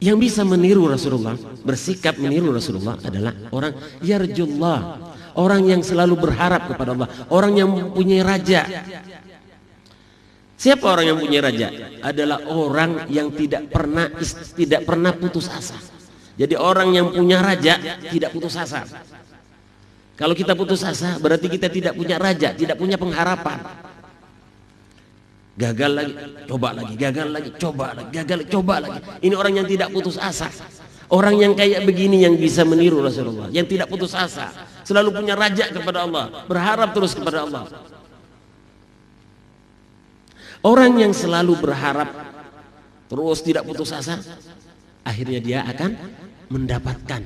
Yang bisa meniru Rasulullah, bersikap meniru Rasulullah adalah orang yarjullah, orang yang selalu berharap kepada Allah, orang yang mempunyai raja. Siapa orang yang punya raja? Adalah orang yang tidak pernah putus asa. Jadi orang yang punya raja tidak putus asa. Kalau kita putus asa berarti kita tidak punya raja, tidak punya pengharapan. Gagal lagi, coba lagi, gagal lagi, coba lagi, gagal, coba lagi. Ini orang yang tidak putus asa. Orang yang kayak begini yang bisa meniru Rasulullah, yang tidak putus asa, selalu punya raja kepada Allah, berharap terus kepada Allah. Orang yang selalu berharap terus tidak putus asa, akhirnya dia akan mendapatkan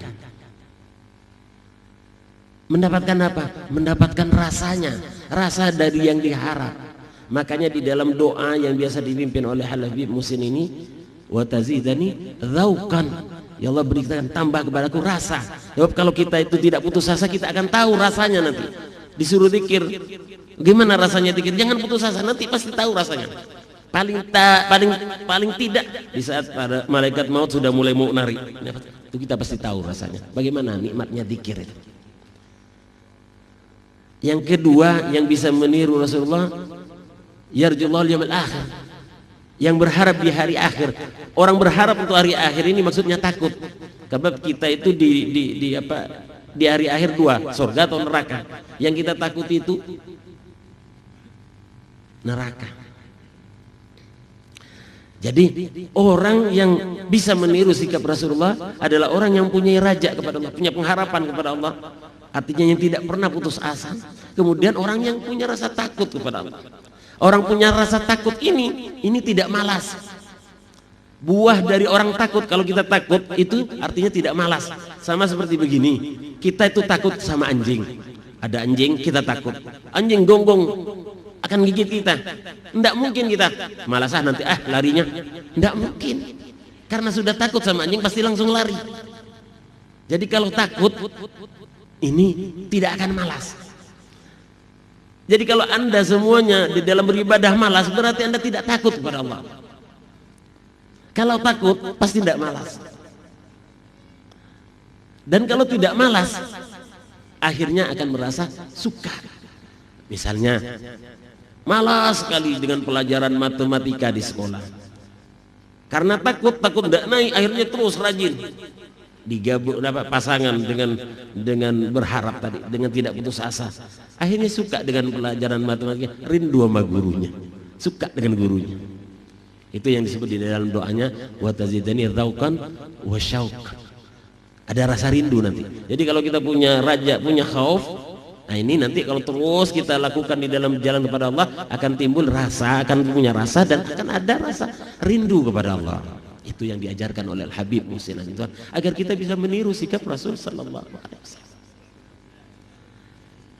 apa? Mendapatkan rasanya, rasa dari yang diharap. Makanya di dalam doa yang biasa dipimpin oleh Habib Muhsin ini, wa tazidani dzauqan, ya Allah berikan tambah kepadaku rasa. Sebab kalau kita itu tidak putus asa, kita akan tahu rasanya nanti. Disuruh zikir, gimana rasanya zikir? Jangan putus asa, nanti pasti tahu rasanya. Paling tidak di saat pada malaikat maut sudah mulai mau nari, itu kita pasti tahu rasanya. Bagaimana nikmatnya zikir itu. Yang kedua yang bisa meniru Rasulullah, yarjullahal yaumil akhir, yang berharap di hari akhir. Orang berharap untuk hari akhir ini maksudnya takut. Karena kita itu di hari akhir dua, surga atau neraka. Yang kita takuti itu neraka. Jadi orang yang bisa meniru sikap Rasulullah adalah orang yang punya raja kepada Allah, punya pengharapan kepada Allah. Artinya yang tidak pernah putus asa. Kemudian orang yang punya rasa takut kepada Allah. Orang punya rasa takut ini tidak malas. Buah dari orang takut, kalau kita takut itu artinya tidak malas. Sama seperti begini, kita itu takut sama anjing. Ada anjing, kita takut. Anjing gonggong akan gigit kita. Tidak mungkin kita malas nanti larinya. Tidak mungkin. Karena sudah takut sama anjing pasti langsung lari. Jadi kalau takut ini tidak akan malas. Jadi kalau Anda semuanya di dalam beribadah malas, berarti Anda tidak takut kepada Allah. Kalau takut pasti tidak malas. Dan kalau tidak malas, akhirnya akan merasa suka. Misalnya malas sekali dengan pelajaran matematika di sekolah. Karena takut tidak naik, akhirnya terus rajin. Digabung pasangan dengan berharap tadi, dengan tidak putus asa. Akhirnya suka dengan pelajaran matematika, rindu sama gurunya, suka dengan gurunya. Itu yang disebut di dalam doanya, wa tazidani dzauqan wa syauq. Ada rasa rindu nanti. Jadi kalau kita punya raja, punya khauf, nah ini nanti kalau terus kita lakukan di dalam jalan kepada Allah, akan timbul rasa, akan punya rasa, dan akan ada rasa rindu kepada Allah. Itu yang diajarkan oleh Habib Muhsin agar kita bisa meniru sikap Rasul sallallahu alaihi wasallam.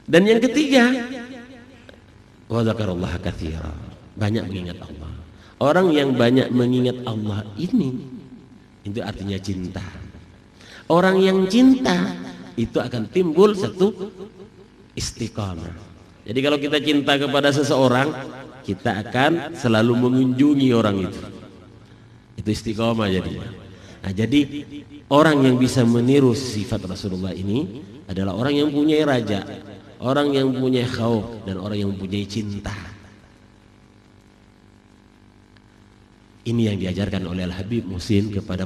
Dan yang ketiga, wa dzakarallaha katsira, banyak mengingat Allah. Orang yang banyak mengingat Allah ini itu artinya cinta. Orang yang cinta itu akan timbul satu istiqamah. Jadi kalau kita cinta kepada seseorang, kita akan selalu mengunjungi orang itu. Itu istiqomah jadinya. Nah, jadi orang yang bisa meniru sifat Rasulullah ini adalah orang yang punya raja, orang yang punya khauf, dan orang yang punya cinta. Ini yang diajarkan oleh Al-Habib Muhsin kepada